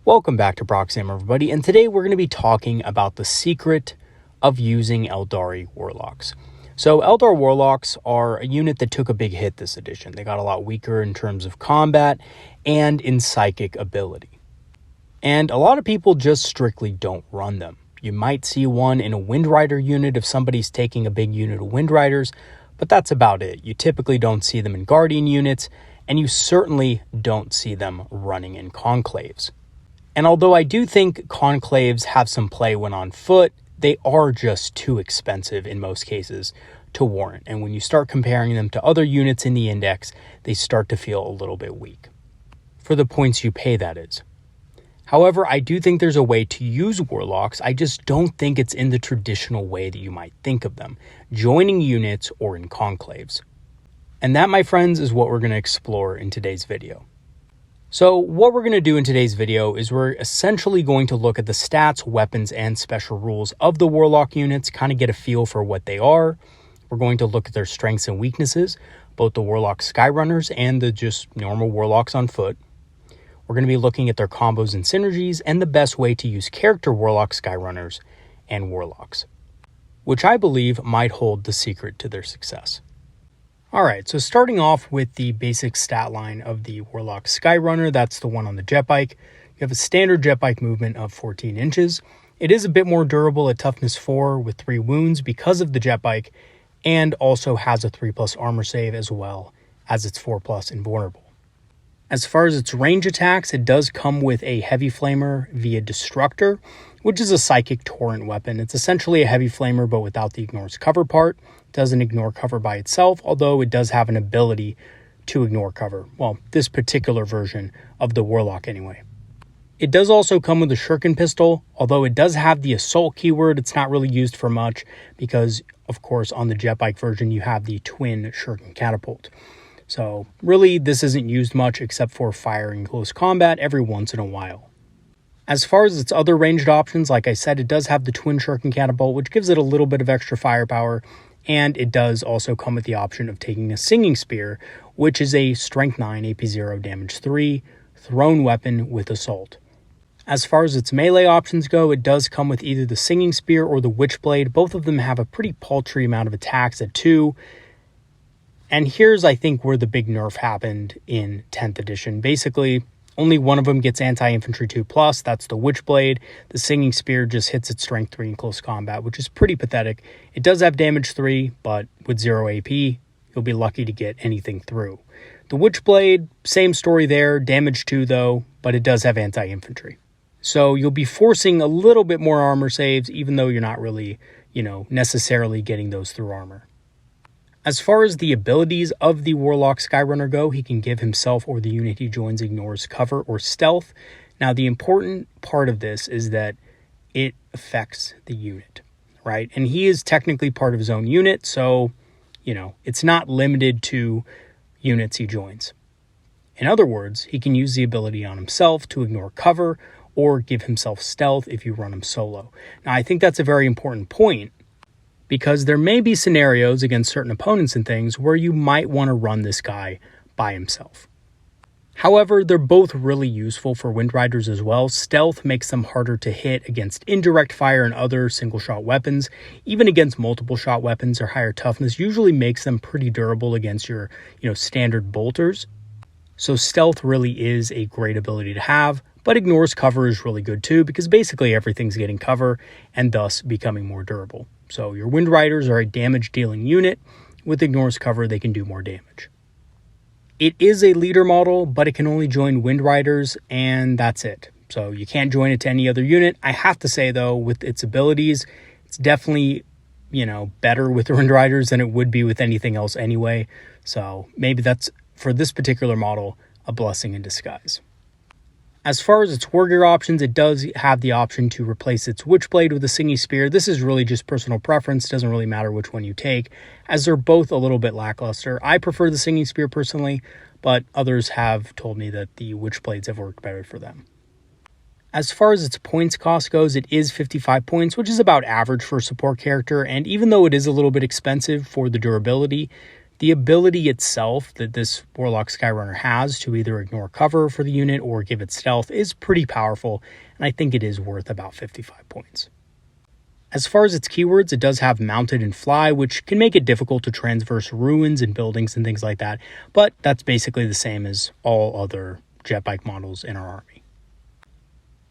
Welcome back to Proxy, everybody, and today we're going to be talking about the secret of using Aeldari Warlocks. So Eldar Warlocks are a unit that took a big hit this edition. They got a lot weaker in terms of combat and in psychic ability. And a lot of people just strictly don't run them. You might see one in a Windrider unit if somebody's taking a big unit of Windriders, but that's about it. You typically don't see them in Guardian units, and you certainly don't see them running in Conclaves. And although I do think Conclaves have some play when on foot, they are just too expensive in most cases to warrant. And when you start comparing them to other units in the index, they start to feel a little bit weak. For the points you pay, that is. However, I do think there's a way to use Warlocks. I just don't think it's in the traditional way that you might think of them, joining units or in Conclaves. And that, my friends, is what we're going to explore in today's video. So what we're going to do in today's video is we're essentially going to look at the stats, weapons, and special rules of the Warlock units, kind of get a feel for what they are. We're going to look at their strengths and weaknesses, both the Warlock SkyRunners and the just normal Warlocks on foot. We're going to be looking at their combos and synergies and the best way to use character Warlock SkyRunners and Warlocks, which I believe might hold the secret to their success. Alright, so starting off with the basic stat line of the Warlock SkyRunner, that's the one on the jet bike. You have a standard jet bike movement of 14 inches. It is a bit more durable at toughness 4 with 3 wounds because of the jet bike, and also has a 3+ armor save as well as its 4+ invulnerable. As far as its range attacks, it does come with a heavy flamer via Destructor, which is a psychic torrent weapon. It's essentially a heavy flamer, but without the ignores cover part. It doesn't ignore cover by itself, although it does have an ability to ignore cover. Well, this particular version of the Warlock anyway. It does also come with a shuriken pistol, although it does have the assault keyword. It's not really used for much because, of course, on the jet bike version, you have the twin shuriken catapult. So really, this isn't used much except for firing close combat every once in a while. As far as its other ranged options, like I said, it does have the twin shuriken catapult, which gives it a little bit of extra firepower, and it does also come with the option of taking a singing spear, which is a strength 9, AP 0, damage 3, thrown weapon with assault. As far as its melee options go, it does come with either the singing spear or the witchblade. Both of them have a pretty paltry amount of attacks at 2. And here's, I think, where the big nerf happened in 10th edition. Basically, only one of them gets anti-infantry 2+, that's the Witchblade. The Singing Spear just hits its strength 3 in close combat, which is pretty pathetic. It does have damage 3, but with 0 AP, you'll be lucky to get anything through. The Witchblade, same story there, damage 2 though, but it does have anti-infantry. So you'll be forcing a little bit more armor saves, even though you're not really, necessarily getting those through armor. As far as the abilities of the Warlock SkyRunner go, he can give himself or the unit he joins ignores cover or stealth. Now, the important part of this is that it affects the unit, right? And he is technically part of his own unit, so, it's not limited to units he joins. In other words, he can use the ability on himself to ignore cover or give himself stealth if you run him solo. Now, I think that's a very important point, because there may be scenarios against certain opponents and things where you might want to run this guy by himself. However, they're both really useful for Windriders as well. Stealth makes them harder to hit against indirect fire and other single-shot weapons. Even against multiple-shot weapons or higher toughness usually makes them pretty durable against your, standard bolters. So stealth really is a great ability to have, but ignores cover is really good too, because basically everything's getting cover and thus becoming more durable. So your Windriders are a damage-dealing unit. With ignores cover, they can do more damage. It is a leader model, but it can only join Windriders, and that's it. So you can't join it to any other unit. I have to say, though, with its abilities, it's definitely, better with the Windriders than it would be with anything else anyway. So maybe that's, for this particular model, a blessing in disguise. As far as its war gear options, it does have the option to replace its Witchblade with a Singing Spear. This is really just personal preference. It doesn't really matter which one you take, as they're both a little bit lackluster. I prefer the Singing Spear personally, but others have told me that the Witchblades have worked better for them. As far as its points cost goes, it is 55 points, which is about average for a support character, and even though it is a little bit expensive for the durability, The ability itself that this Warlock SkyRunner has to either ignore cover for the unit or give it stealth is pretty powerful, and I think it is worth about 55 points. As far as its keywords, it does have mounted and fly, which can make it difficult to transverse ruins and buildings and things like that, but that's basically the same as all other jet bike models in our army.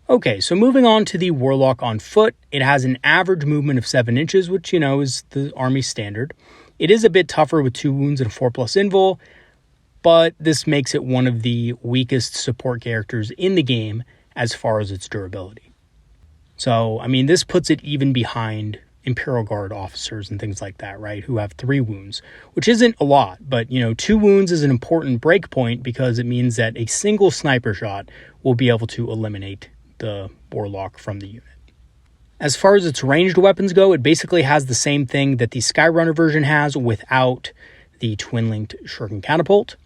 Okay, so moving on to the Warlock On Foot, it has an average movement of 7 inches, which, is the army standard. It is a bit tougher with 2 wounds and 4+ invul, but this makes it one of the weakest support characters in the game as far as its durability. So, this puts it even behind Imperial Guard officers and things like that, right, who have 3 wounds, which isn't a lot, but, 2 wounds is an important break point because it means that a single sniper shot will be able to eliminate the Warlock from the unit. As far as its ranged weapons go, it basically has the same thing that the SkyRunner version has without the twin-linked shuriken catapult.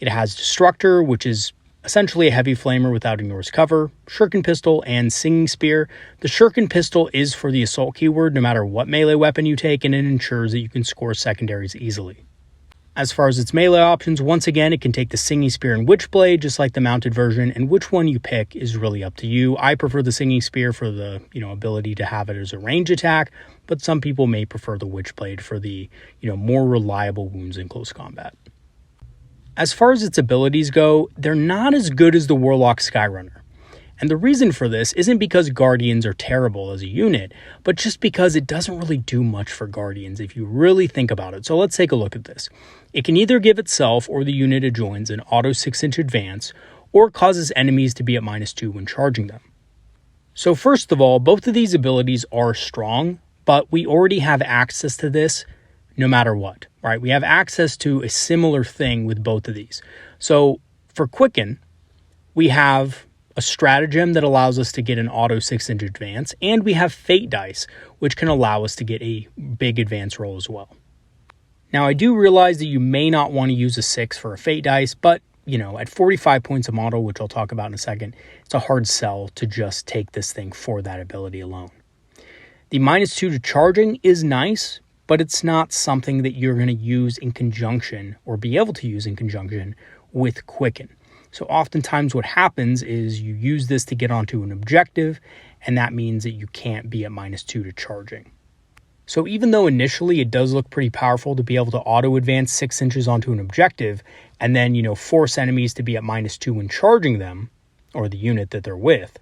It has Destructor, which is essentially a heavy flamer without ignores cover, shuriken pistol, and singing spear. The shuriken pistol is for the assault keyword no matter what melee weapon you take, and it ensures that you can score secondaries easily. As far as its melee options, once again, it can take the Singing Spear and Witchblade, just like the mounted version, and which one you pick is really up to you. I prefer the Singing Spear for the, ability to have it as a range attack, but some people may prefer the Witchblade for the, more reliable wounds in close combat. As far as its abilities go, they're not as good as the Warlock SkyRunner. And the reason for this isn't because Guardians are terrible as a unit, but just because it doesn't really do much for Guardians if you really think about it. So let's take a look at this. It can either give itself or the unit it joins an auto 6-inch advance, or causes enemies to be at -2 when charging them. So first of all, both of these abilities are strong, but we already have access to this no matter what, right? We have access to a similar thing with both of these. So for Quicken, we have a stratagem that allows us to get an auto 6-inch advance, and we have Fate Dice, which can allow us to get a big advance roll as well. Now, I do realize that you may not want to use a 6 for a Fate Dice, but, at 45 points a model, which I'll talk about in a second, it's a hard sell to just take this thing for that ability alone. The -2 to charging is nice, but it's not something that you're going to use in conjunction, or be able to use in conjunction, with Quicken. So oftentimes what happens is you use this to get onto an objective, and that means that you can't be at -2 to charging. So even though initially it does look pretty powerful to be able to auto advance 6 inches onto an objective, and then, force enemies to be at -2 when charging them, or the unit that they're with,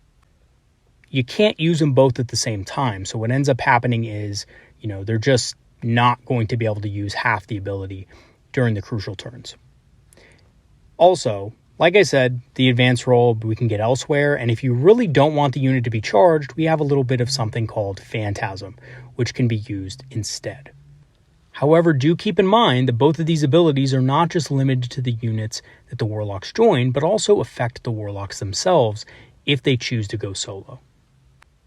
you can't use them both at the same time. So what ends up happening is, they're just not going to be able to use half the ability during the crucial turns. Also, like I said, the advance roll we can get elsewhere, and if you really don't want the unit to be charged, we have a little bit of something called Phantasm, which can be used instead. However, do keep in mind that both of these abilities are not just limited to the units that the Warlocks join, but also affect the Warlocks themselves if they choose to go solo.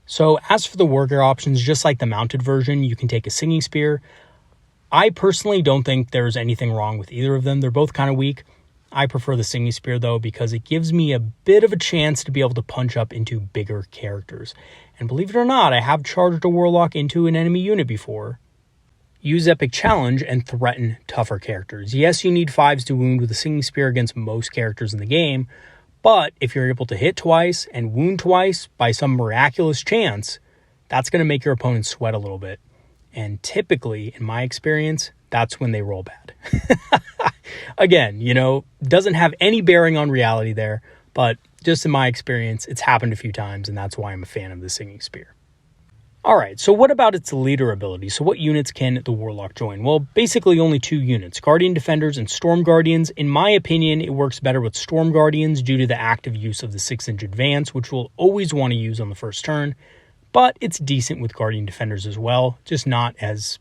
So as for the wargear options, just like the mounted version, you can take a Singing Spear. I personally don't think there's anything wrong with either of them. They're both kind of weak. I prefer the Singing Spear, though, because it gives me a bit of a chance to be able to punch up into bigger characters. And believe it or not, I have charged a Warlock into an enemy unit before. Use Epic Challenge and threaten tougher characters. Yes, you need 5s to wound with a Singing Spear against most characters in the game, but if you're able to hit twice and wound twice by some miraculous chance, that's going to make your opponent sweat a little bit. And typically, in my experience, that's when they roll bad. Again, doesn't have any bearing on reality there, but just in my experience, it's happened a few times, and that's why I'm a fan of the Singing Spear. All right, so what about its leader ability? So what units can the Warlock join? Well, basically only 2 units, Guardian Defenders and Storm Guardians. In my opinion, it works better with Storm Guardians due to the active use of the 6-inch advance, which we'll always want to use on the first turn, but it's decent with Guardian Defenders as well, just not as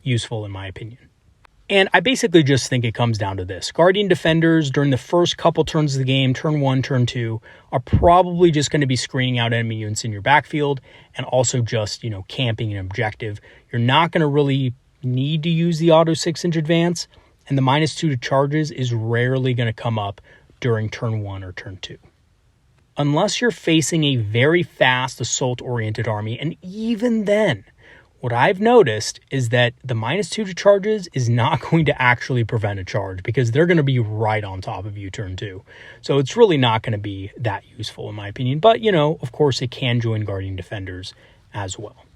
useful in my opinion. And I basically just think it comes down to this. Guardian Defenders, during the first couple turns of the game, turn 1, turn 2, are probably just going to be screening out enemy units in your backfield and also just, camping an objective. You're not going to really need to use the auto 6-inch advance, and the -2 to charges is rarely going to come up during turn 1 or turn 2. Unless you're facing a very fast assault-oriented army, and even then, what I've noticed is that the -2 to charges is not going to actually prevent a charge because they're going to be right on top of you turn 2. So it's really not going to be that useful in my opinion. But, of course it can join Guardian Defenders as well.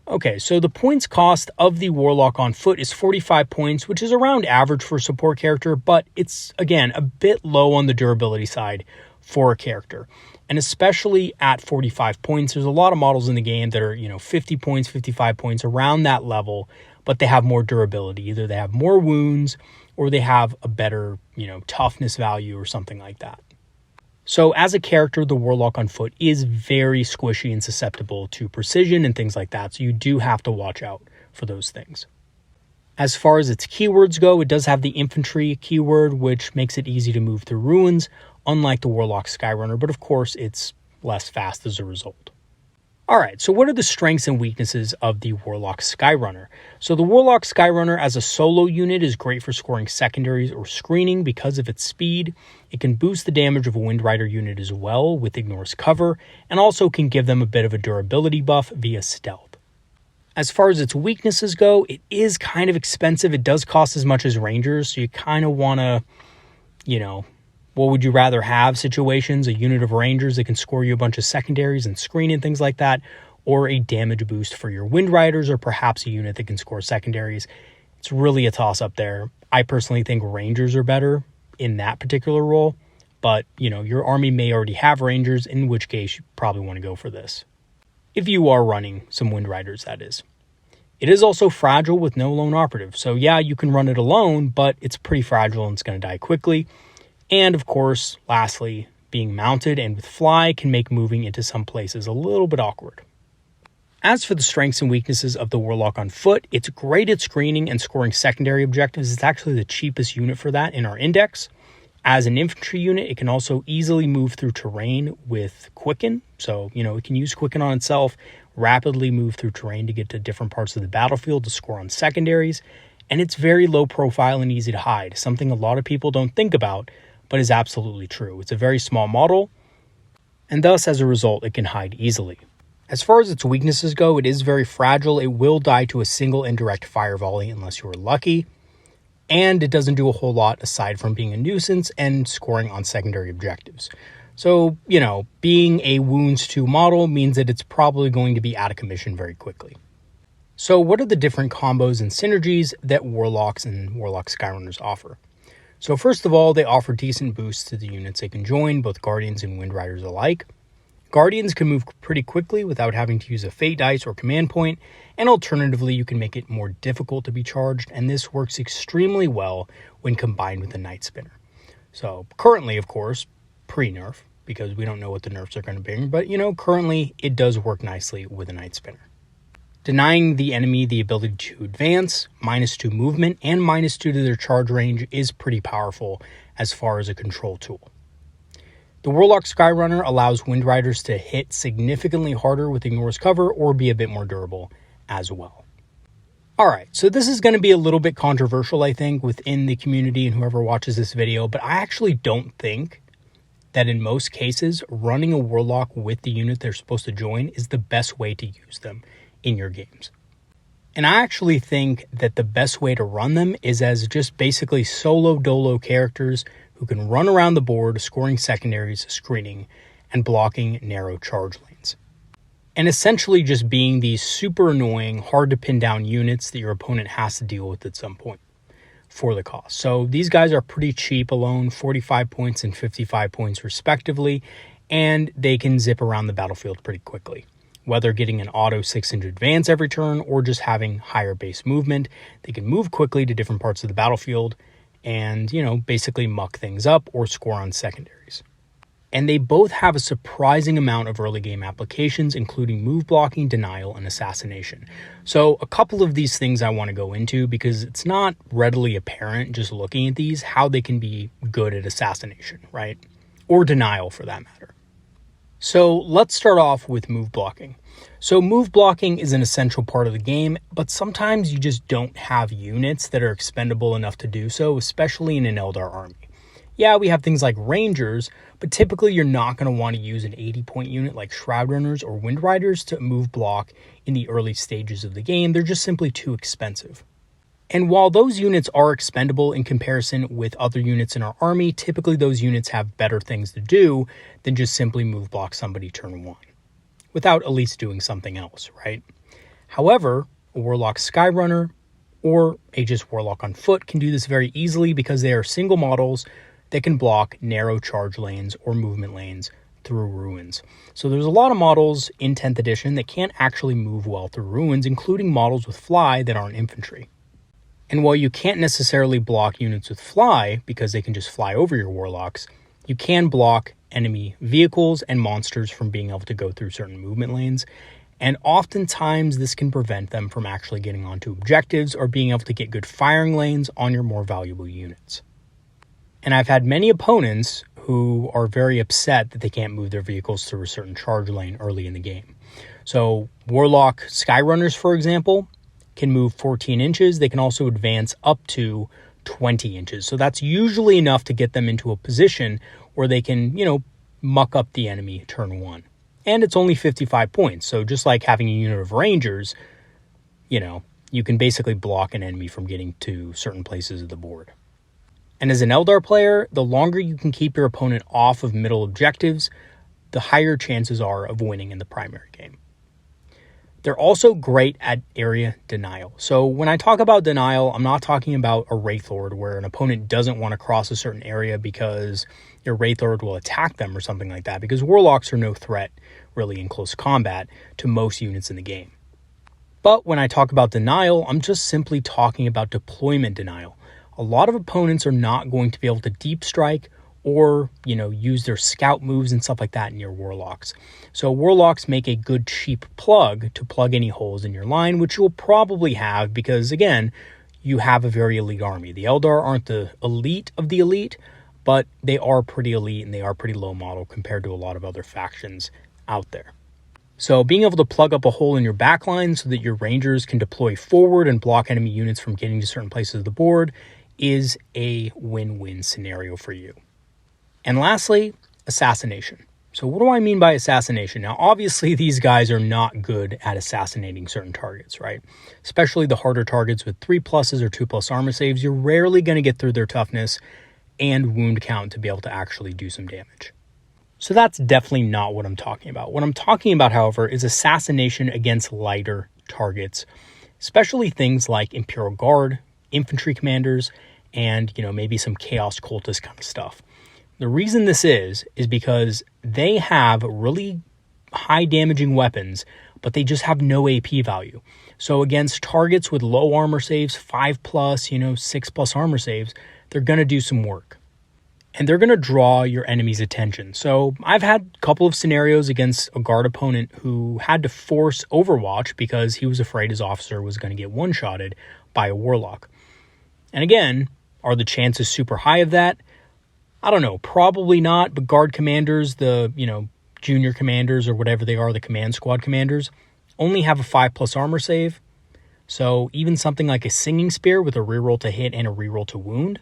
Okay, so the points cost of the Warlock on Foot is 45 points, which is around average for a support character, but it's, again, a bit low on the durability side for a character. And especially at 45 points, there's a lot of models in the game that are, 50 points, 55 points, around that level, but they have more durability. Either they have more wounds or they have a better, toughness value or something like that. So as a character, the Warlock on Foot is very squishy and susceptible to precision and things like that, so you do have to watch out for those things. As far as its keywords go, it does have the infantry keyword, which makes it easy to move through ruins, unlike the Warlock SkyRunner, but of course it's less fast as a result. Alright, so what are the strengths and weaknesses of the Warlock SkyRunner? So the Warlock SkyRunner as a solo unit is great for scoring secondaries or screening because of its speed. It can boost the damage of a Wind Rider unit as well with Ignores Cover, and also can give them a bit of a durability buff via stealth. As far as its weaknesses go, it is kind of expensive. It does cost as much as Rangers, so you kind of want to, what would you rather have situations, a unit of Rangers that can score you a bunch of secondaries and screen and things like that, or a damage boost for your Wind Riders, or perhaps a unit that can score secondaries. It's really a toss-up there. I personally think Rangers are better in that particular role, but, your army may already have Rangers, in which case you probably want to go for this. If you are running some Wind Riders, that is. It is also fragile with no lone operative, so yeah, you can run it alone, but it's pretty fragile and it's going to die quickly. And of course, lastly, being mounted and with fly can make moving into some places a little bit awkward. As for the strengths and weaknesses of the Warlock on Foot, it's great at screening and scoring secondary objectives. It's actually the cheapest unit for that in our index. As an infantry unit, it can also easily move through terrain with Quicken. So, it can use Quicken on itself, rapidly move through terrain to get to different parts of the battlefield to score on secondaries. And it's very low profile and easy to hide, something a lot of people don't think about, but is absolutely true. It's a very small model, and thus, as a result, it can hide easily. As far as its weaknesses go, it is very fragile. It will die to a single indirect fire volley unless you're lucky, and it doesn't do a whole lot aside from being a nuisance and scoring on secondary objectives. So, being a Wounds 2 model means that it's probably going to be out of commission very quickly. So what are the different combos and synergies that Warlocks and Warlock SkyRunners offer? So first of all, they offer decent boosts to the units they can join, both Guardians and Wind Riders alike. Guardians can move pretty quickly without having to use a Fate Dice or Command Point, and alternatively, you can make it more difficult to be charged, and this works extremely well when combined with the Night Spinner. So currently, of course, pre-nerf, because we don't know what the nerfs are going to bring, but currently it does work nicely with a Night Spinner. Denying the enemy the ability to advance, -2 movement, and -2 to their charge range is pretty powerful as far as a control tool. The Warlock SkyRunner allows Wind Riders to hit significantly harder with Ignores Cover or be a bit more durable as well. Alright, so this is going to be a little bit controversial, I think, within the community and whoever watches this video, but I actually don't think that in most cases, running a Warlock with the unit they're supposed to join is the best way to use them in your games. And I actually think that the best way to run them is as just basically solo dolo characters who can run around the board, scoring secondaries, screening, and blocking narrow charge lanes. And essentially just being these super annoying, hard to pin down units that your opponent has to deal with at some point for the cost. So these guys are pretty cheap alone, 45 points and 55 points respectively, and they can zip around the battlefield pretty quickly. Whether getting an auto 6-inch advance every turn or just having higher base movement, they can move quickly to different parts of the battlefield and, basically muck things up or score on secondaries. And they both have a surprising amount of early game applications, including move blocking, denial, and assassination. So a couple of these things I want to go into because it's not readily apparent just looking at these how they can be good at assassination, right? Or denial for that matter. So let's start off with move blocking. So move blocking is an essential part of the game, but sometimes you just don't have units that are expendable enough to do so, especially in an Eldar army. Yeah, we have things like Rangers, but typically you're not going to want to use an 80-point unit like Shroudrunners or Windriders to move block in the early stages of the game. They're just simply too expensive. And while those units are expendable in comparison with other units in our army, typically those units have better things to do than just simply move block somebody turn 1, without at least doing something else, right? However, a Warlock SkyRunner or Aegis Warlock On Foot can do this very easily because they are single models that can block narrow charge lanes or movement lanes through ruins. So there's a lot of models in 10th edition that can't actually move well through ruins, including models with fly that aren't infantry. And while you can't necessarily block units with fly because they can just fly over your warlocks, you can block enemy vehicles and monsters from being able to go through certain movement lanes. And oftentimes this can prevent them from actually getting onto objectives or being able to get good firing lanes on your more valuable units. And I've had many opponents who are very upset that they can't move their vehicles through a certain charge lane early in the game. So Warlock SkyRunners, for example, can move 14 inches. They can also advance up to 20 inches. So that's usually enough to get them into a position where they can, muck up the enemy turn 1. And it's only 55 points. So just like having a unit of Rangers, you can basically block an enemy from getting to certain places of the board. And as an Eldar player, the longer you can keep your opponent off of middle objectives, the higher chances are of winning in the primary game. They're also great at area denial. So when I talk about denial, I'm not talking about a Wraithlord where an opponent doesn't want to cross a certain area because your Wraithlord will attack them or something like that, because Warlocks are no threat really in close combat to most units in the game. But when I talk about denial, I'm just simply talking about deployment denial. A lot of opponents are not going to be able to deep strike or, use their scout moves and stuff like that in your Warlocks. So Warlocks make a good cheap plug to plug any holes in your line, which you'll probably have because, again, you have a very elite army. The Eldar aren't the elite of the elite, but they are pretty elite and they are pretty low model compared to a lot of other factions out there. So being able to plug up a hole in your backline so that your Rangers can deploy forward and block enemy units from getting to certain places of the board is a win-win scenario for you. And lastly, assassination. So what do I mean by assassination? Now, obviously, these guys are not good at assassinating certain targets, right? Especially the harder targets with 3+ or 2+ armor saves. You're rarely going to get through their toughness and wound count to be able to actually do some damage. So that's definitely not what I'm talking about. What I'm talking about, however, is assassination against lighter targets, especially things like Imperial Guard, infantry commanders, and, maybe some Chaos Cultist kind of stuff. The reason this is because they have really high damaging weapons, but they just have no AP value. So against targets with low armor saves, 5+, 6+ armor saves, they're going to do some work. And they're going to draw your enemy's attention. So I've had a couple of scenarios against a guard opponent who had to force Overwatch because he was afraid his officer was going to get one-shotted by a Warlock. And again, are the chances super high of that? I don't know, probably not, but guard commanders, the, junior commanders or whatever they are, the command squad commanders, only have a 5+ armor save. So even something like a Singing Spear with a reroll to hit and a reroll to wound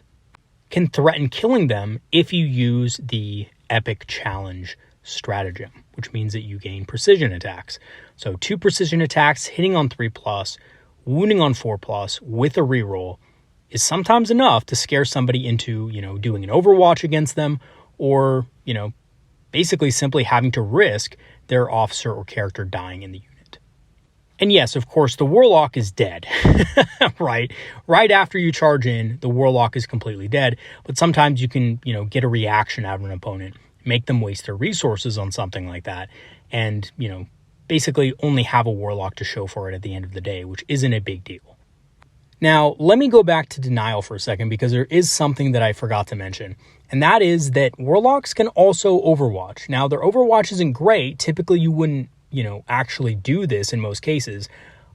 can threaten killing them if you use the Epic Challenge stratagem, which means that you gain precision attacks. So 2 precision attacks, hitting on 3+, wounding on 4+, with a reroll, is sometimes enough to scare somebody into, doing an Overwatch against them or, basically simply having to risk their officer or character dying in the unit. And yes, of course, the Warlock is dead, right? Right after you charge in, the Warlock is completely dead, but sometimes you can, get a reaction out of an opponent, make them waste their resources on something like that, and, basically only have a Warlock to show for it at the end of the day, which isn't a big deal. Now, let me go back to denial for a second because there is something that I forgot to mention, and that is that Warlocks can also Overwatch. Now, their Overwatch isn't great. Typically, you wouldn't, actually do this in most cases,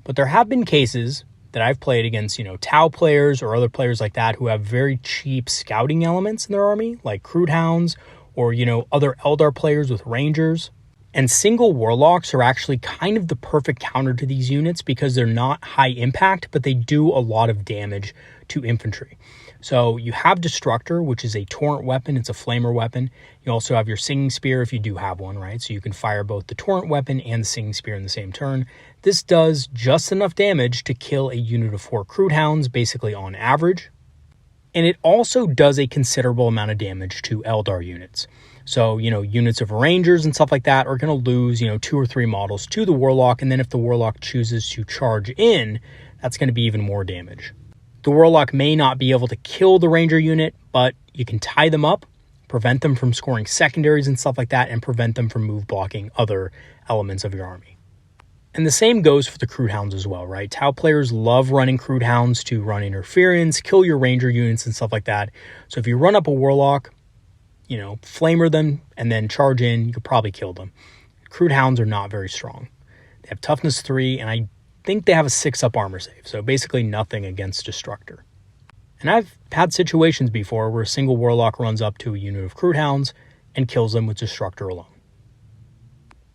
but there have been cases that I've played against, Tau players or other players like that who have very cheap scouting elements in their army, like Crude Hounds or, other Eldar players with Rangers. And single Warlocks are actually kind of the perfect counter to these units because they're not high impact, but they do a lot of damage to infantry. So you have Destructor, which is a torrent weapon. It's a flamer weapon. You also have your Singing Spear if you do have one, right? So you can fire both the torrent weapon and the Singing Spear in the same turn. This does just enough damage to kill a unit of 4 Crude Hounds, basically on average. And it also does a considerable amount of damage to Eldar units. So, units of Rangers and stuff like that are going to lose, 2 or 3 models to the Warlock. And then if the Warlock chooses to charge in, that's going to be even more damage. The Warlock may not be able to kill the Ranger unit, but you can tie them up, prevent them from scoring secondaries and stuff like that, and prevent them from move blocking other elements of your army. And the same goes for the Crude Hounds as well, right? Tau players love running Crude Hounds to run interference, kill your Ranger units and stuff like that. So if you run up a Warlock, flamer them and then charge in, you could probably kill them. Crude Hounds are not very strong. They have toughness 3, and I think they have a 6-up armor save, so basically nothing against Destructor. And I've had situations before where a single Warlock runs up to a unit of Crude Hounds and kills them with Destructor alone.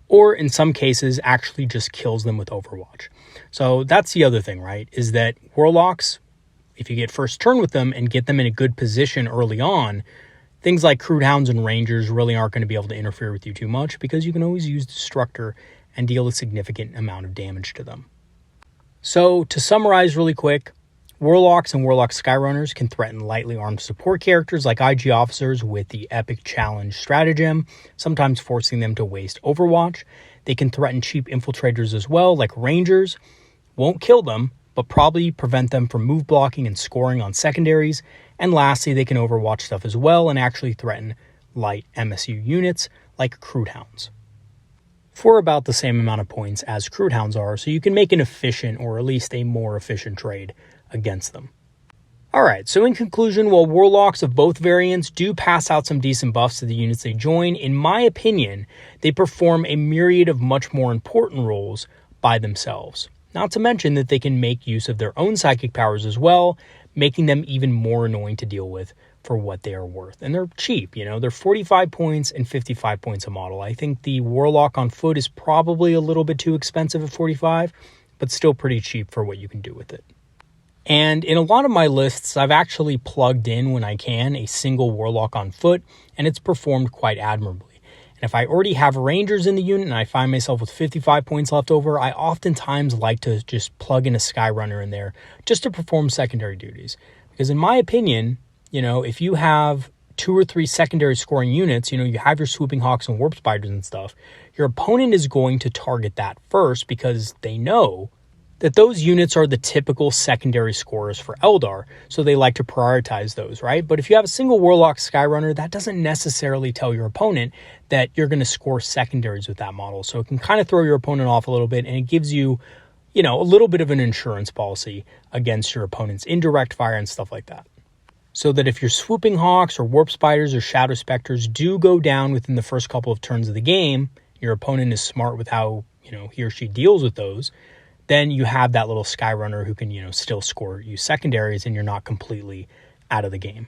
Or in some cases, actually just kills them with Overwatch. So that's the other thing, right? Is that Warlocks, if you get first turn with them and get them in a good position early on, things like Crude Hounds and Rangers really aren't going to be able to interfere with you too much because you can always use Destructor and deal a significant amount of damage to them. So, to summarize really quick, Warlocks and Warlock SkyRunners can threaten lightly armed support characters like IG officers with the Epic Challenge Stratagem, sometimes forcing them to waste Overwatch. They can threaten cheap infiltrators as well, like Rangers. Won't kill them, but probably prevent them from move blocking and scoring on secondaries. And lastly, they can Overwatch stuff as well and actually threaten light MSU units like Crude Hounds, for about the same amount of points as Crude Hounds are, so you can make an efficient, or at least a more efficient trade against them. Alright, so in conclusion, while Warlocks of both variants do pass out some decent buffs to the units they join, in my opinion, they perform a myriad of much more important roles by themselves. Not to mention that they can make use of their own psychic powers as well, making them even more annoying to deal with for what they are worth. And they're cheap, they're 45 points and 55 points a model. I think the Warlock on Foot is probably a little bit too expensive at 45, but still pretty cheap for what you can do with it. And in a lot of my lists, I've actually plugged in, when I can, a single Warlock on Foot, and it's performed quite admirably. And if I already have Rangers in the unit and I find myself with 55 points left over, I oftentimes like to just plug in a SkyRunner in there just to perform secondary duties. Because in my opinion, if you have 2 or 3 secondary scoring units, you have your Swooping Hawks and Warp Spiders and stuff, your opponent is going to target that first because they know that those units are the typical secondary scorers for Eldar, so they like to prioritize those, right? But if you have a single Warlock SkyRunner, that doesn't necessarily tell your opponent that you're going to score secondaries with that model. So it can kind of throw your opponent off a little bit, and it gives you, a little bit of an insurance policy against your opponent's indirect fire and stuff like that. So that if your Swooping Hawks or Warp Spiders or Shadow Specters do go down within the first couple of turns of the game, your opponent is smart with how, he or she deals with those, then you have that little SkyRunner who can, still score you secondaries and you're not completely out of the game.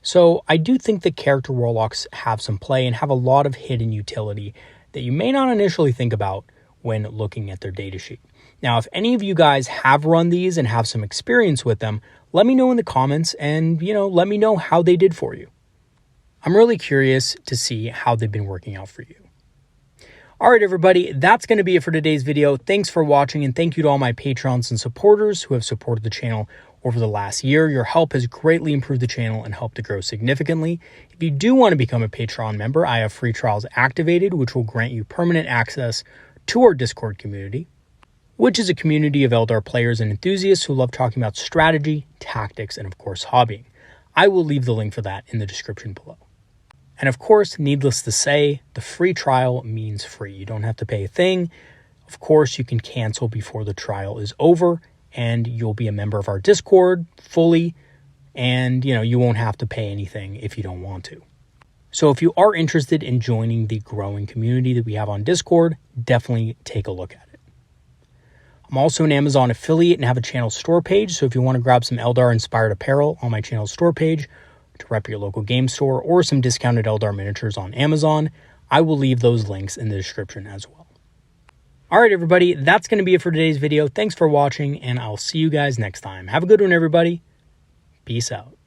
So I do think that character Warlocks have some play and have a lot of hidden utility that you may not initially think about when looking at their datasheet. Now, if any of you guys have run these and have some experience with them, let me know in the comments and, let me know how they did for you. I'm really curious to see how they've been working out for you. All right, everybody, that's going to be it for today's video. Thanks for watching, and thank you to all my patrons and supporters who have supported the channel over the last year. Your help has greatly improved the channel and helped to grow significantly. If you do want to become a Patreon member, I have free trials activated, which will grant you permanent access to our Discord community, which is a community of Eldar players and enthusiasts who love talking about strategy, tactics, and of course, hobbying. I will leave the link for that in the description below. And of course, needless to say, the free trial means free. You don't have to pay a thing. Of course, you can cancel before the trial is over, and you'll be a member of our Discord fully, and you won't have to pay anything if you don't want to. So if you are interested in joining the growing community that we have on Discord, definitely take a look at it. I'm also an Amazon affiliate and have a channel store page, so if you want to grab some Eldar-inspired apparel on my channel store page, to rep your local game store, or some discounted Eldar miniatures on Amazon, I will leave those links in the description as well. All right, everybody, that's going to be it for today's video. Thanks for watching, and I'll see you guys next time. Have a good one, everybody. Peace out.